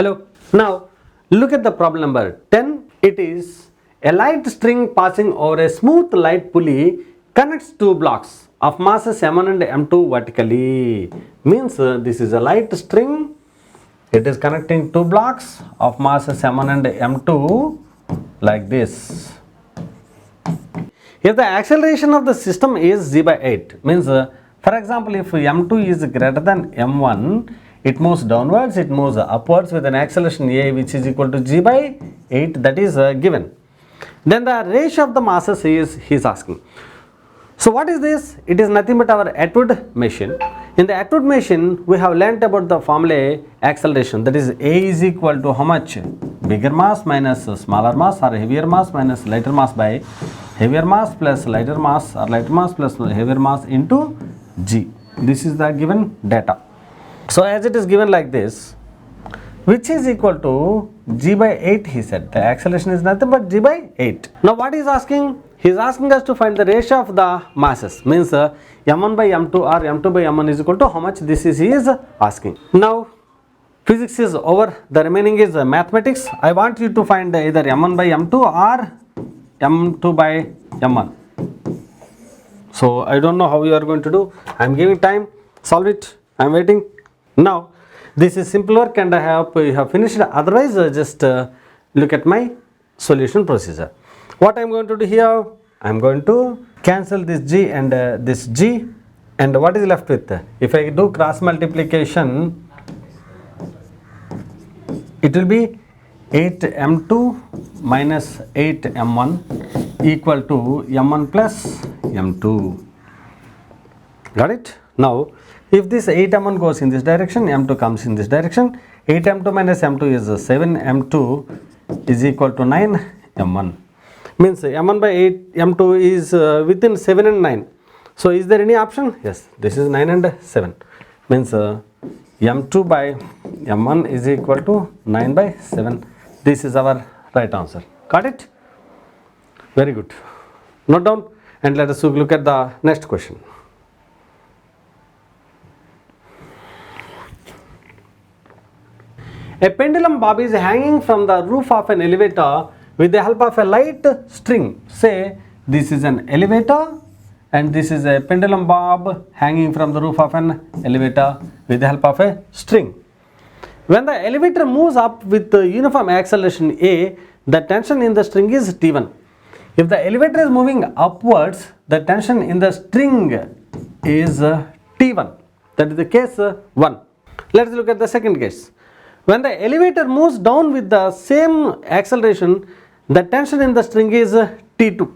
Hello. Now look at the problem number 10. It is a light string passing over a smooth light pulley connects two blocks of masses m1 and m2 vertically. Means this is a light string. It is connecting two blocks of masses m1 and m2 like this. If the acceleration of the system is g by 8, means for example, if m2 is greater than m1, it moves downwards, it moves upwards with an acceleration a which is equal to g by 8, that is given. Then the ratio of the masses is he is asking. So what is this? It is nothing but our Atwood machine. In the Atwood machine, we have learnt about the formula acceleration, that is a is equal to how much? Bigger mass minus smaller mass, or heavier mass minus lighter mass by heavier mass plus lighter mass, or lighter mass plus heavier mass into g. This is the given data. So as it is given like this, which is equal to g by 8, he said. The acceleration is nothing but g by 8. Now what he is asking? He is asking us to find the ratio of the masses. Means m1 by m2 or m2 by m1 is equal to how much? This is he is asking. Now physics is over. The remaining is mathematics. I want you to find either m1 by m2 or m2 by m1. So I don't know how you are going to do. I am giving time. Solve it. I am waiting. Now this is simple work and I hope you have finished. Otherwise just look at my solution procedure. What I am going to do here? I am going to cancel this g and this g, and what is left with? If I do cross multiplication, it will be 8m2 minus 8m1 equal to m1 plus m2. Got it? Now if this 8m1 goes in this direction, m2 comes in this direction, 8m2 minus m2 is 7m2 is equal to 9m1. Means m1 by 8 m2 is within 7 and 9. So is there any option? Yes, this is 9 and 7. Means m2 by m1 is equal to 9 by 7. This is our right answer. Got it? Very good. Note down and let us look at the next question. A pendulum bob is hanging from the roof of an elevator with the help of a light string. Say this is an elevator and this is a pendulum bob hanging from the roof of an elevator with the help of a string. When the elevator moves up with the uniform acceleration a, the tension in the string is T1. If the elevator is moving upwards, the tension in the string is T1. That is the case 1. Let us look at the second case. When the elevator moves down with the same acceleration, the tension in the string is T2.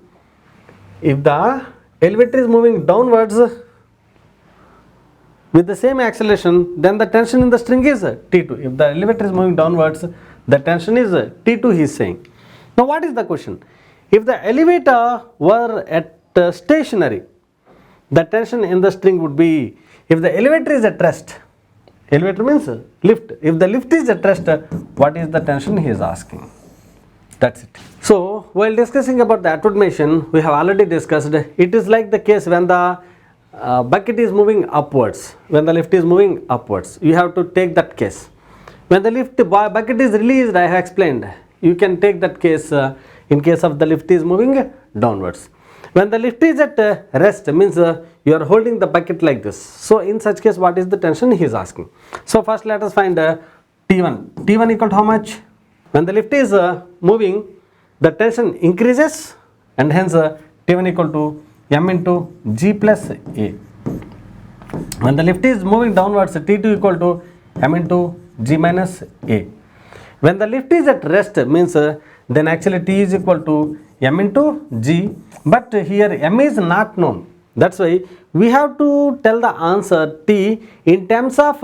If the elevator is moving downwards with the same acceleration, then the tension in the string is T2. If the elevator is moving downwards, the tension is T2, he is saying. Now what is the question? If the elevator were at stationary, the tension in the string would be, if the elevator is at rest, elevator means lift. If the lift is at rest, what is the tension he is asking? That's it. So while discussing about the Atwood machine, we have already discussed it is like the case when the bucket is moving upwards, when the lift is moving upwards. You have to take that case. When the bucket is released, I have explained, you can take that case in case of the lift is moving downwards. When the lift is at rest, means you are holding the bucket like this. So in such case, what is the tension he is asking? So first let us find T1. T1 equal to how much? When the lift is moving, the tension increases and hence T1 equal to m into g plus a. When the lift is moving downwards, T2 equal to m into g minus a. When the lift is at rest, means then actually T is equal to m into g, but here m is not known. That's why we have to tell the answer T in terms of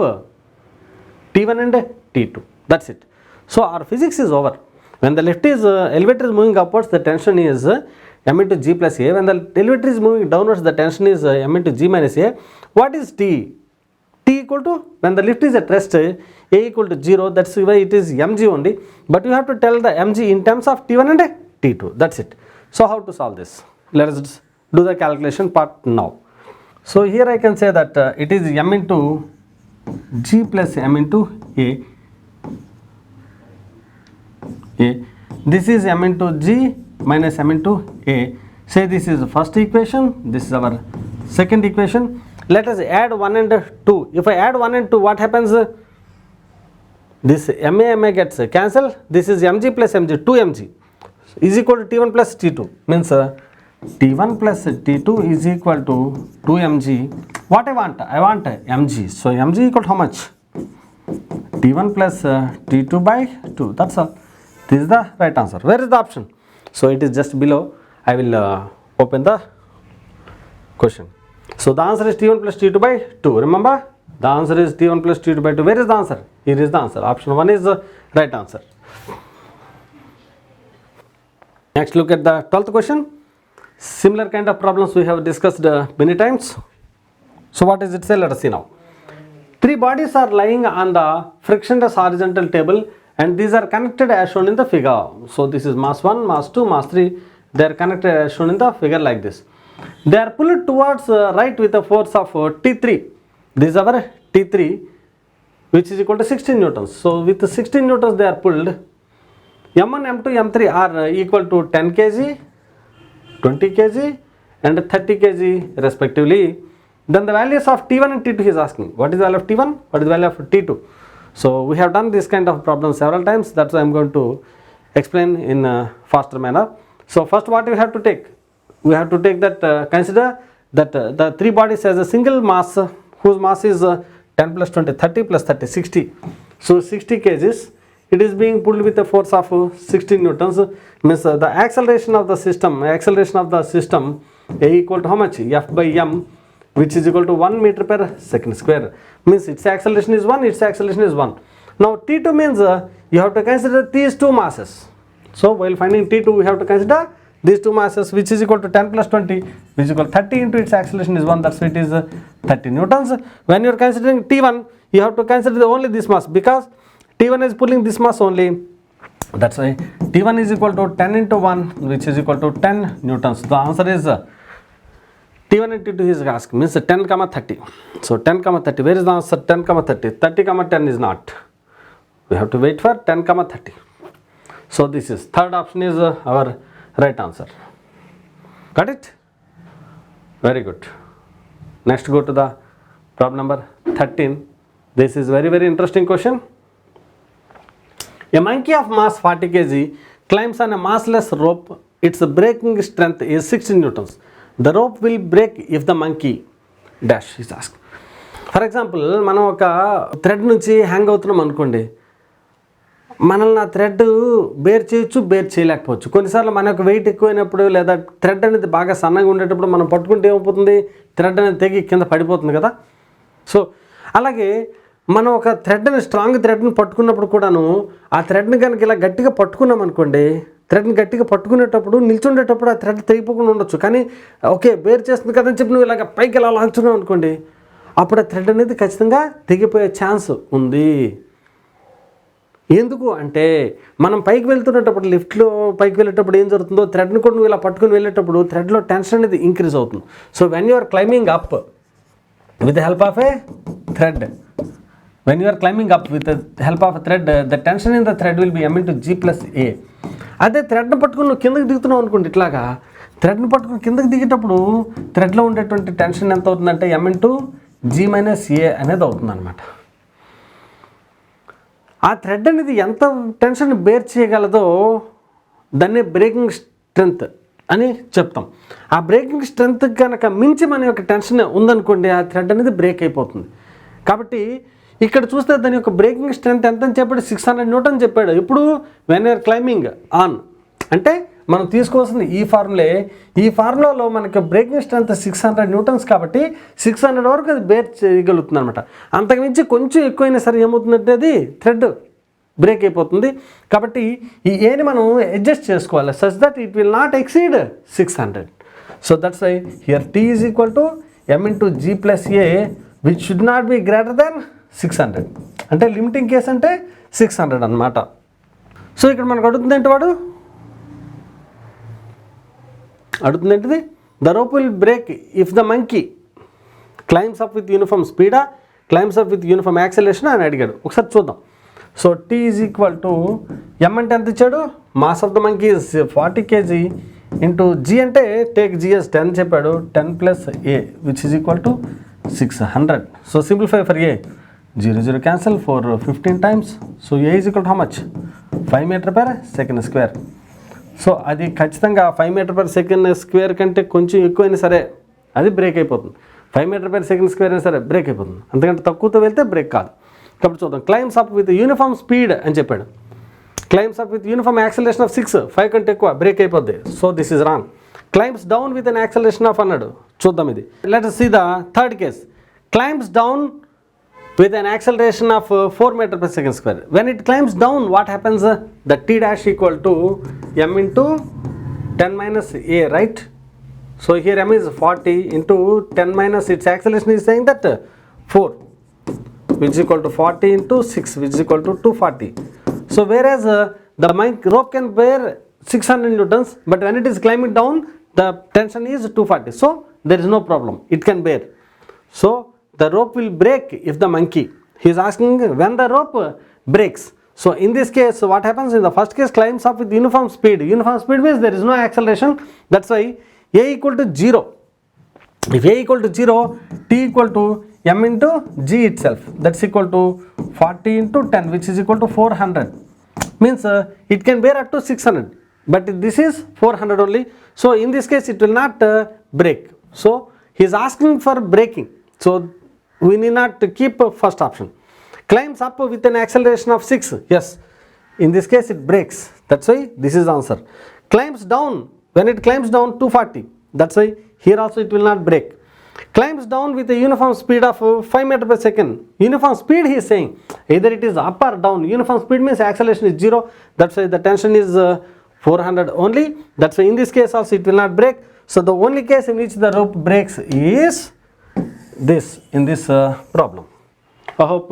T1 and T2. That's it. So our physics is over. When the elevator is moving upwards, the tension is m into g plus a. When the elevator is moving downwards, the tension is m into g minus a. What is T? T equal to, when the lift is at rest, a equal to 0. That's why it is mg only. But you have to tell the mg in terms of T1 and T2. That's it. So how to solve this? Let us do the calculation part now. So here I can say that it is m into g plus m into a A. This is m into g minus m into a. Say this is the first equation, this is our second equation. Let us add 1 and 2. If I add 1 and 2, what happens? This ma gets cancelled. This is mg plus mg, 2mg is equal to t1 plus t2. Means t1 plus t2 is equal to 2mg. What I want? I want mg. So mg equal to how much? t1 plus t2 by 2. That's all. This is the right answer. Where is the option? So it is just below. I will open the question. So the answer is t1 plus t2 by 2. Remember, the answer is t1 plus t2 by 2. Where is the answer? Here is the answer. Option 1 is the right answer. Next, look at the 12th question. Similar kind of problems we have discussed many times. So what does it say? Let us see now. 3 bodies are lying on the frictionless horizontal table and these are connected as shown in the figure. So this is mass 1, mass 2, mass 3. They are connected as shown in the figure like this. They are pulled towards right with a force of T3. This is our T3, which is equal to 16 newtons. So with 16 newtons they are pulled. M1, M2, M3 are equal to 10 kg, 20 kg and 30 kg respectively. Then the values of T1 and T2 he is asking. What is the value of T1? What is the value of T2? So we have done this kind of problem several times. That's why I am going to explain in a faster manner. So first what we have to take? We have to take that, consider that the 3 bodies as a single mass whose mass is 10 plus 20, 30 plus 30, 60. So 60 kgs. It is being pulled with a force of 16 newtons. Means the acceleration of the system, A equal to how much? F by m, which is equal to 1 meter per second square. Means its acceleration is 1, its acceleration is 1. Now T2 means you have to consider these 2 masses. So while finding T2 we have to consider these 2 masses, which is equal to 10 plus 20, which is equal to 30 into its acceleration is 1, that's why it is 30 newtons. When you are considering T1, you have to consider only this mass because T1 is pulling this mass only. That's why T1 is equal to 10 into 1, which is equal to 10 newtons. The answer is T1 and T2 is asked, means 10 comma 30. So 10 comma 30, where is the answer? 10 comma 30, 30 comma 10 is not. We have to wait for 10 comma 30. So this is, third option is our right answer. Got it? Very good. Next go to the problem number 13. This is very interesting question. A monkey of mass 40 kg climbs on a massless rope. Its breaking strength is 16 newtons. The rope will break if the monkey dash is asked. For example, మనం ఒక thread నుంచి hang అవుతున్నాం అనుకోండి. మనల్ని ఆ thread bear చేయొచ్చు, bear చేయలేకపోవచ్చు. కొన్నిసార్లు మన యొక్క వెయిట్ ఎక్కువైనప్పుడు లేదా థ్రెడ్ అనేది బాగా సన్నగా ఉండేటప్పుడు మనం పట్టుకుంటే ఏమైపోతుంది, థ్రెడ్ అనేది తెగి కింద పడిపోతుంది కదా. సో అలాగే మనం ఒక థ్రెడ్ని, స్ట్రాంగ్ థ్రెడ్ని పట్టుకున్నప్పుడు కూడాను ఆ థ్రెడ్ని కనుక ఇలా గట్టిగా పట్టుకున్నాం అనుకోండి, థ్రెడ్ని గట్టిగా పట్టుకునేటప్పుడు నిల్చుండేటప్పుడు ఆ థ్రెడ్ తెగిపోకుండా ఉండొచ్చు. కానీ ఓకే బేర్ చేస్తుంది కదని చెప్పి నువ్వు ఇలాగ పైకి ఇలా లాగుతున్నావు అనుకోండి, అప్పుడు ఆ థ్రెడ్ అనేది ఖచ్చితంగా తెగిపోయే ఛాన్స్ ఉంది. ఎందుకు అంటే మనం పైకి వెళ్తున్నప్పుడు, లిఫ్ట్లో పైకి వెళ్ళేటప్పుడు ఏం జరుగుతుందో, థ్రెడ్ని కూడా నువ్వు ఇలా పట్టుకుని వెళ్ళేటప్పుడు థ్రెడ్లో టెన్షన్ అనేది ఇంక్రీజ్ అవుతుంది. So when you are climbing up with the help of a thread, when you are climbing up with the help of a thread, the tension in the thread will be m into g plus a. అదే థ్రెడ్ని పట్టుకుని నువ్వు కిందకి దిగుతున్నావు అనుకోండి, ఇట్లాగా థ్రెడ్ని పట్టుకుని కిందకి దిగేటప్పుడు థ్రెడ్లో ఉండేటువంటి టెన్షన్ ఎంత అవుతుందంటే m into g minus a అనేది అవుతుంది అనమాట. ఆ థ్రెడ్ అనేది ఎంత టెన్షన్ బేర్ చేయగలదో దాన్ని బ్రేకింగ్ స్ట్రెంగ్త్ అని చెప్తాం. ఆ బ్రేకింగ్ స్ట్రెంగ్త్ కనుక మించి మన యొక్క టెన్షన్ ఉందనుకోండి, ఆ థ్రెడ్ అనేది బ్రేక్ అయిపోతుంది. కాబట్టి ఇక్కడ చూస్తే దాని యొక్క బ్రేకింగ్ స్ట్రెంత్ ఎంత అని చెప్పాడు, 600 న్యూటన్ చెప్పాడు. ఇప్పుడు వెన్ యూఆర్ క్లైంబింగ్ ఆన్ అంటే మనం తీసుకోవాల్సింది ఈ ఫార్ములే. ఈ ఫార్ములాలో మనకి బ్రేకింగ్ స్ట్రెంత్ 600 న్యూటన్స్ కాబట్టి 600 వరకు అది బేర్ చేయగలుగుతుంది అనమాట. అంతకుమించి కొంచెం ఎక్కువైనా సరే ఏమవుతుందంటే అది థ్రెడ్ బ్రేక్ అయిపోతుంది. కాబట్టి ఈ ఏని మనం అడ్జస్ట్ చేసుకోవాలి such that it will not exceed 600. So that's why here t is equal to m into g plus a which should not be greater than 600. అంటే లిమిటింగ్ కేస్ అంటే 600 అనమాట. సో ఇక్కడ మనకు అడుగుతుందంటే వాడు అడుగుతుందేంటిది, the rope will break if the monkey climbs up with uniform స్పీడా, climbs up with uniform acceleration అని అడిగాడు. ఒకసారి చూద్దాం. So T is equal to M అంటే ఎంత ఇచ్చాడు, mass of the monkey is 40 kg into g అంటే టేక్ జిఎస్ 10 చెప్పాడు, 10 plus a which is equal to 600. So simplify for a, 0 0 cancel, 4 15 times. So a is equal to how much, 5 metre per second square. So అది ఖచ్చితంగా 5 metre per second square కంటే కొంచెం ఎక్కువైనా సరే అది break అయిపోతుంది. 5 metre per second square అయినా సరే బ్రేక్ అయిపోతుంది, అంతకంటే తక్కువతో వెళ్తే బ్రేక్ కాదు. కాబట్టి చూద్దాం. Climbs up with uniform speed అని చెప్పాడు. Climbs up with uniform acceleration of 6, 5 కంటే ఎక్కువ బ్రేక్ అయిపోద్ది. So this is wrong. Climbs down with an acceleration of అన్నాడు. చూద్దాం ఇది. Let us see the third case. Climbs down with an acceleration of 4 meter per second square. When it climbs down, what happens? The t dash equal to m into 10 minus a, right? So here m is 40 into 10 minus its acceleration is saying that 4, which is equal to 40 into 6, which is equal to 240. So whereas the rope can bear 600 newtons, but when it is climbing down, the tension is 240. So there is no problem, it can bear. So the rope will break if the monkey, he is asking when the rope breaks. So in this case, what happens? In the first case, climbs up with uniform speed. Uniform speed means there is no acceleration. That's why a equal to 0. If a equal to 0, t equal to m into g itself. That's equal to 40 into 10, which is equal to 400. Means it can bear up to 600. But this is 400 only. So in this case, it will not break. So he is asking for breaking. So we need not keep first option. Climbs up with an acceleration of 6. Yes. In this case, it breaks. That's why this is the answer. Climbs down. When it climbs down 240. That's why here also it will not break. Climbs down with a uniform speed of 5 meter per second. Uniform speed he is saying. Either it is up or down. Uniform speed means acceleration is 0. That's why the tension is 400 only. That's why in this case also it will not break. So the only case in which the rope breaks is this, in this problem. I hope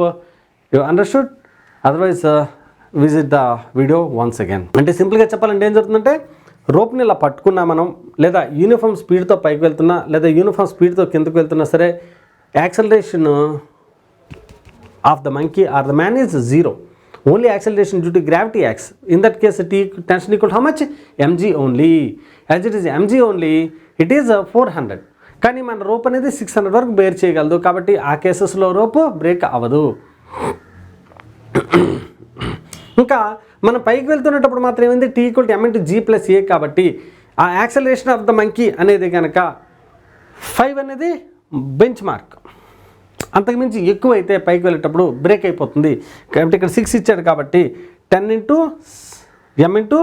you understood. Otherwise visit the video once again. అంటే సింపుల్గా చెప్పాలంటే ఏం జరుగుతుందంటే, రోప్ని ఇలా పట్టుకున్నా మనం, లేదా uniform స్పీడ్తో పైకి వెళ్తున్నా, లేదా యూనిఫామ్ స్పీడ్తో కిందకు వెళ్తున్నా సరే, acceleration of the monkey or the man is 0. Only acceleration due to gravity acts. In that case T tension equal how much, mg only. As it is mg only, it is 400. కానీ మన rope అనేది 600 వరకు bear చేయగలదు. కాబట్టి ఆ కేసెస్లో rope break అవ్వదు. ఇంకా మనం పైకి వెళ్తున్నప్పుడు మాత్రం ఏమైంది, T equal to m into g plus a. కాబట్టి ఆ యాక్సలరేషన్ ఆఫ్ ద మంకీ అనేది కనుక 5 అనేది బెంచ్ మార్క్. అంతకుమించి ఎక్కువ అయితే పైకి వెళ్ళేటప్పుడు బ్రేక్ అయిపోతుంది. కాబట్టి ఇక్కడ 6 ఇచ్చాడు కాబట్టి 10 ఇంటూ m ఇంటూ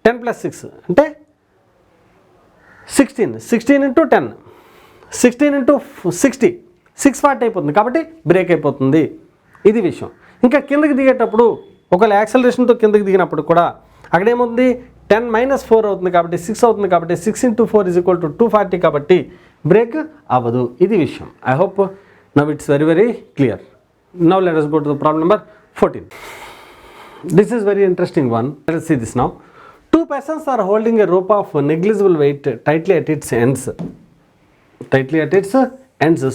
10 ప్లస్ 6 అంటే 16. 16 ఇంటూ 10, 16 ఇంటూ 60, 640 అయిపోతుంది. కాబట్టి బ్రేక్ అయిపోతుంది. ఇది విషయం. ఇంకా కిందకి దిగేటప్పుడు ఒకవేళ యాక్సలరేషన్తో కిందకి దిగినప్పుడు కూడా అక్కడ ఏముంది, 10 మైనస్ 4 అవుతుంది కాబట్టి 6 అవుతుంది. కాబట్టి 6 ఇంటూ 4 ఈజ్ ఈక్వల్ టు 240. కాబట్టి బ్రేక్ అవ్వదు. ఇది విషయం. I hope now it's very very clear. Now let us go to the problem number 14. This is very interesting one. Let us see this now. Two persons are holding a rope of negligible weight tightly at its ends.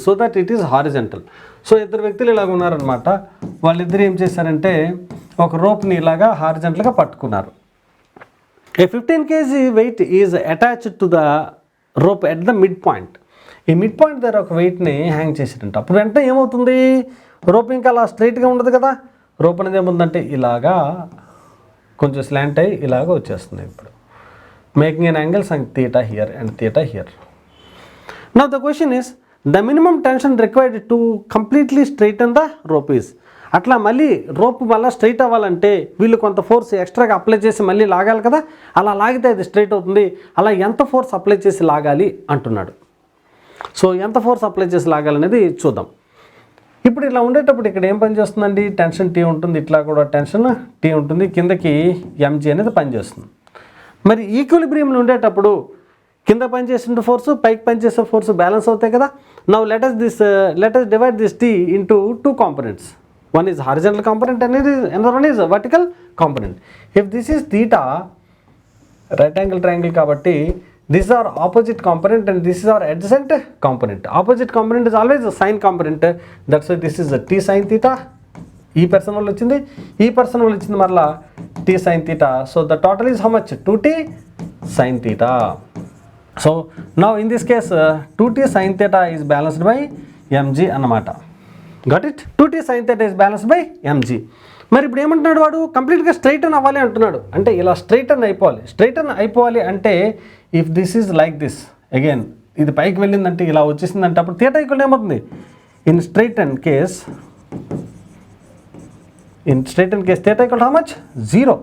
So that it is horizontal. So ఇద్దరు వ్యక్తులు ఇలాగ ఉన్నారనమాట. వాళ్ళిద్దరు ఏం చేశారంటే ఒక రోప్ని ఇలాగా హారిజంటల్గా పట్టుకున్నారు. A 15 kg weight is attached to the rope at the mid point. ఈ మిడ్ పాయింట్ దగ్గర ఒక వెయిట్ని హ్యాంగ్ చేసారంట. అప్పుడు వెంటనే ఏమవుతుంది, రోప్ ఇంకా అలా స్ట్రైట్గా ఉండదు కదా. రోప్ అనేది ఏముందంటే ఇలాగా కొంచెం స్లాంట్ అయ్యి ఇలాగ వచ్చేస్తుంది. ఇప్పుడు making N angles and theta here and theta here. Now the question is the minimum tension required to completely straighten the rope is. అట్లా మళ్ళీ రోప్ మళ్ళీ స్ట్రైట్ అవ్వాలంటే వీళ్ళు కొంత ఫోర్స్ ఎక్స్ట్రాగా అప్లై చేసి మళ్ళీ లాగాలి కదా. అలా లాగితే అది స్ట్రైట్ అవుతుంది. అలా ఎంత ఫోర్స్ అప్లై చేసి లాగాలి అంటున్నాడు. సో ఎంత ఫోర్స్ అప్లై చేసి లాగాలనేది చూద్దాం. ఇప్పుడు ఇలా ఉండేటప్పుడు ఇక్కడ ఏం పని చేస్తుందండి, టెన్షన్ టీ ఉంటుంది, ఇట్లా కూడా టెన్షన్ టీ ఉంటుంది, కిందకి mg అనేది పనిచేస్తుంది. మరి ఈక్విలిబ్రియంలో ఉండేటప్పుడు కింద పనిచేసిన ఫోర్సు పైకి పనిచేసే ఫోర్సు బ్యాలెన్స్ అవుతాయి కదా. Now let us divide this t into two components. One is horizontal component and another one is vertical component. If this is theta, right angle triangle kabatti, these are opposite component and this is our adjacent component. Opposite component is always a sine component. That's why this is a t sin theta ఈ person వల్ల వచ్చింది, ఈ person వల్ల వచ్చింది మరలా t sin theta. So the total is how much? 2t sin theta. So now in this case 2t sin theta is balanced by mg అన్నమాట. Got it? 2t sin theta is balanced by mg. మరి ఇప్పుడు ఏమంటున్నాడు వాడు, కంప్లీట్గా straighten అవ్వాలి అంటున్నాడు. అంటే ఇలా స్ట్రైటన్ అయిపోవాలి అంటే if this is like this, again ఇది పైకి వెళ్ళిందంటే ఇలా వచ్చేసిందంటే అప్పుడు థీటా ఈక్వల్ ఏమవుతుంది, in straighten case theta equal how much, 0.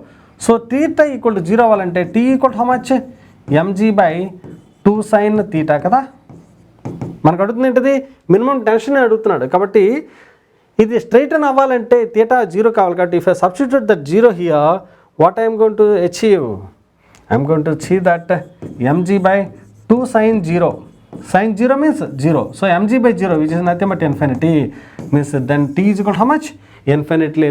So theta equal to 0 అవ్వాలంటే t equal how much, mg by 2 sin theta కదా. మనకు అడుగుతుంది ఏంటిది, మినిమం టెన్షన్ అడుగుతున్నాడు. కాబట్టి ఇది స్ట్రైటన్ అవ్వాలంటే థీటా 0 కావాలి. కాబట్టి if I substitute that 0 here, what I'm going to achieve, I'm going to achieve that mg by 2 sin 0. Sin 0 means 0. So mg by 0 which is nothing but infinity means then t is equal to how much, infinitely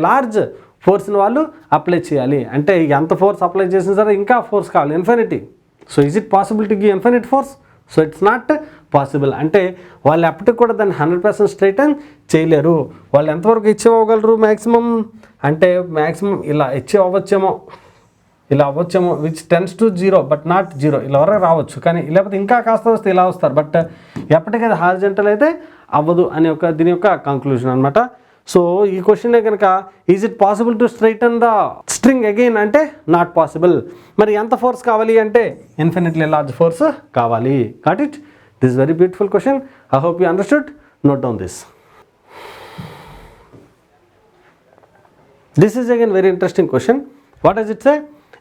large ఫోర్స్ని వాళ్ళు apply చేయాలి. అంటే ఎంత force apply చేసినా సరే ఇంకా force కావాలి, infinity. So is it possible to give infinite force? So it's not possible. అంటే వాళ్ళు ఎప్పటికి కూడా దాన్ని 100% స్ట్రైటన్ చేయలేరు. వాళ్ళు ఎంతవరకు అచీవ్ అవ్వగలరు మ్యాక్సిమం అంటే, మ్యాక్సిమం ఇలా అచీవ్ అవ్వచ్చేమో which tends to 0 but not 0, ఇలా వరకు రావచ్చు. కానీ లేకపోతే ఇంకా కాస్త వస్తే ఇలా వస్తారు. బట్ ఎప్పటికైతే హారిజంటల్ అయితే అవ్వదు అనే దీని యొక్క కంక్లూజన్ అనమాట. సో ఈ క్వశ్చన్లో కనుక is it possible to straighten the string again అంటే నాట్ పాసిబుల్. మరి ఎంత ఫోర్స్ కావాలి అంటే ఇన్ఫినిట్లీ లార్జ్ ఫోర్స్ కావాలి. Got it? This very beautiful question. I hope you understood. Note down this. This is again very interesting question. What does it say?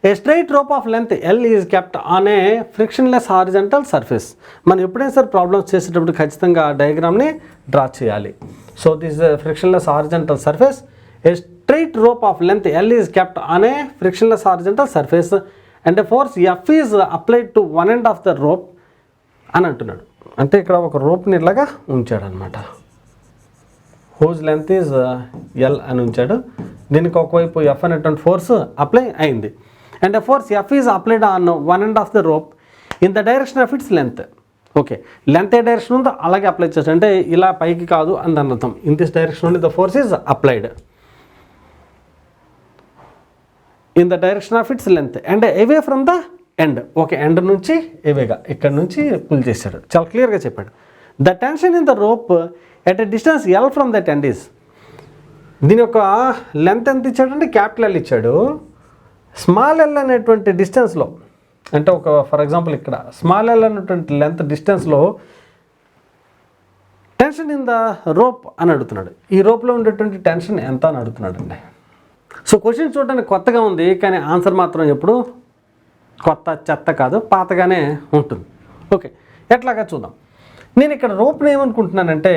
A straight rope of length L is kept on a frictionless horizontal surface. మనం ఎప్పుడైనా sir problems చేసేటప్పుడు ఖచ్చితంగా డయాగ్రామ్ని draw చేయాలి. So this is frictionless horizontal surface. A straight rope of length L is kept on a frictionless horizontal surface and a force F is applied to one end of the rope అని అంటున్నాడు. అంటే ఇక్కడ ఒక రోప్ని ఇలాగా ఉంచాడు అనమాట. Hose length is L అని ఉంచాడు. దీనికి ఒకవైపు ఎఫ్ అనేటువంటి ఫోర్స్ అప్లై అయింది. And force F is applied on one end of the rope in the direction of it's length. Okay, length A direction ఉందో అలాగే అప్లై చేస్తాడు. అంటే ఇలా పైకి కాదు అని దాని అర్థం. In this direction only the force is applied in the direction of it's length and away from the end. Okay, end నుంచి ఎవేగా ఇక్కడ నుంచి పుల్ చేశాడు. చాలా క్లియర్గా చెప్పాడు. The tension in the rope at a distance L from that end is. దీని యొక్క length ఎంత ఇచ్చాడంటే క్యాపిటల్ ఎల్ ఇచ్చాడు. స్మాల్ ఎల్ అనేటువంటి డిస్టెన్స్లో అంటే ఒక ఫర్ ఎగ్జాంపుల్ ఇక్కడ స్మాల్ ఎల్ అనేటువంటి లెంత్ డిస్టెన్స్లో టెన్షన్ ఇన్ ద రోప్ అని అడుగుతున్నాడు. ఈ రోప్లో ఉండేటువంటి టెన్షన్ ఎంత అని అడుగుతున్నాడు అండి. సో క్వశ్చన్ చూడడానికి కొత్తగా ఉంది, కానీ ఆన్సర్ మాత్రం ఎప్పుడు కొత్త చెత్త కాదు, పాతగానే ఉంటుంది. ఓకే, ఎట్లాగా చూద్దాం. నేను ఇక్కడ రోప్ని ఏమనుకుంటున్నానంటే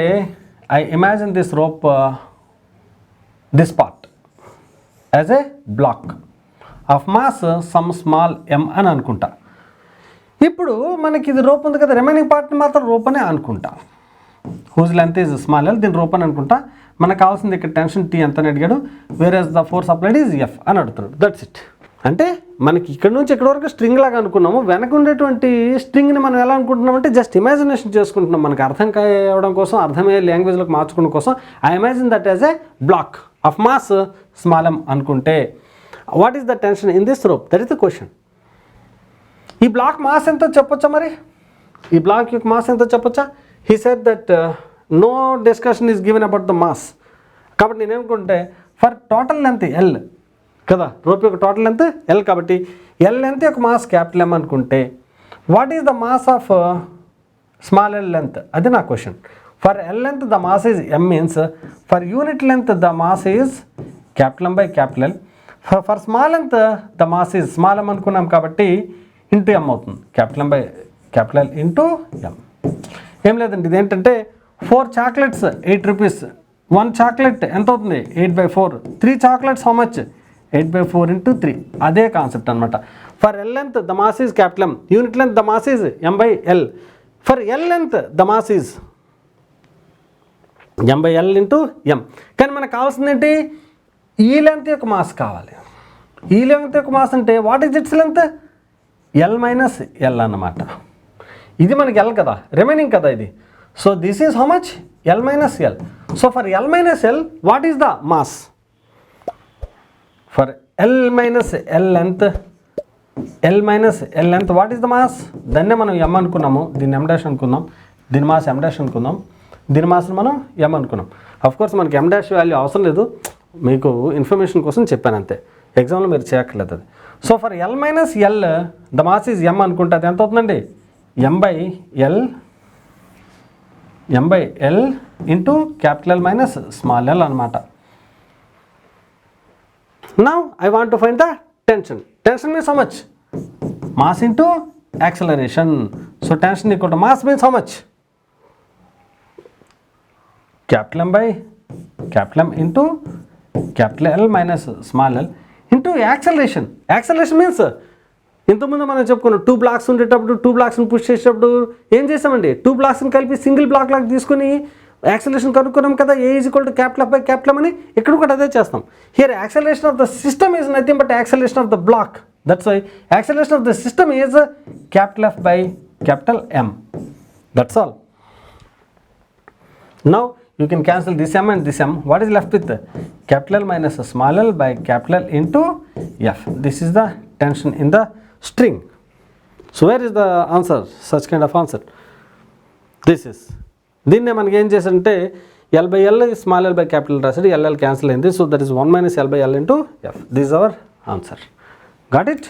I imagine this rope, this part as a block of mass some small M అని అనుకుంటా. ఇప్పుడు మనకి ఇది రోప్ ఉంది కదా, రిమైనింగ్ పార్ట్ని మాత్రం రోప్ అనే అనుకుంటా. Whose length is small L, దీని రోప్ అని అనుకుంటా. మనకు కావాల్సింది ఇక్కడ టెన్షన్ టీ ఎంత అని అడిగాడు. Whereas the force applied is F అని అడుగుతున్నాడు. That's it. అంటే మనకి ఇక్కడ నుంచి ఇక్కడ వరకు స్ట్రింగ్ లాగా అనుకున్నాము. వెనక ఉండేటువంటి స్ట్రింగ్ని మనం ఎలా అనుకుంటున్నామంటే జస్ట్ ఇమాజినేషన్ చేసుకుంటున్నాం. మనకు అర్థం కావడం కోసం, అర్థమయ్యే లాంగ్వేజ్లోకి మార్చుకోవడం కోసం I imagine that as a block of mass small M అనుకుంటే what is the tension in this rope? That is the question. ఈ బ్లాక్ మాస్ ఎంతో చెప్పొచ్చా? మరి ఈ బ్లాక్ యొక్క మాస్ ఎంతో చెప్పొచ్చా? He said that no discussion is given about the mass. కాబట్టి నేనేమనుకుంటే ఫర్ టోటల్ లెంత్ ఎల్ కదా, రోప్ యొక్క టోటల్ లెంత్ ఎల్, కాబట్టి ఎల్ లెంత్ యొక్క మాస్ క్యాపిటల్ ఎం అనుకుంటే what is the mass of small L length? అది నా question. For L length the mass is M means for unit length the mass is capital M by capital L. For small length the mass is small M అనుకున్నాం కాబట్టి into M అవుతుంది. Capital M by capital L into M. ఏం లేదండి, ఇదేంటంటే 4 chocolates 8 rupees. 1 chocolate ఎంత అవుతుంది? 8/4. 3 chocolates how much? 8/4 into 3. అదే concept అనమాట. For L length the mass is capital M, unit length the mass is M by L. For L length the mass is M by L into M. కానీ మనకు కావాల్సింది ఏంటి? ఈ length యొక్క mass కావాలి. ఈ లెంత్ యొక్క మాస్ అంటే what is it's length? L minus L అన్నమాట. ఇది మనకి ఎల్ కదా, రిమైనింగ్ కదా ఇది. So this is how much? L minus L. So for L minus L, what is the mass? For L minus L length, what is the mass? దాన్నే మనం m అనుకున్నాము, దీన్ని m డాష్ అనుకుందాం, దీని mass m dash అనుకుందాం, దీని మాస్ని మనం m అనుకున్నాం. అఫ్ కోర్స్ మనకి m డాష్ వాల్యూ అవసరం లేదు, మీకు ఇన్ఫర్మేషన్ కోసం చెప్పాను అంతే, ఎగ్జామ్లో మీరు చేయక్కర్లేదు అది. So for L minus L the mass is m అనుకుంటే అది ఎంత అవుతుందండి? m by L into capital L minus small l అనమాట. Now I want to find the tension. Tension means how much? Mass into acceleration. So tension equal to mass means how much? Capital M by capital M into capital L minus small l into acceleration. Acceleration means ఇంతకుముందు మనం చెప్పుకున్నాం 2 blocks ఉండేటప్పుడు 2 బ్లాక్స్ని push చేసేటప్పుడు ఏం చేసామండి? 2 బ్లాక్స్ని కలిపి single block లాగా తీసుకుని యాక్సలరేషన్ కనుక్కున్నాం కదా, a is equal to capital F by capital M అని. ఇక్కడ కూడా అదే చేస్తాం. Here acceleration of the system is nothing but acceleration of the block. That's why acceleration of the system is capital F by capital M. That's all. Now you can cancel this m and this m. What is left with? Capital L minus small l by capital L into F. This is the tension in the string. So where is the answer? Such kind of answer. This is. దీన్నే మనకి ఏం చేసంటే L by L small l by capital రాసాడు, LL cancel అయింది. So that is 1 minus L by L into F. This is our answer. Got it?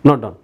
Note down.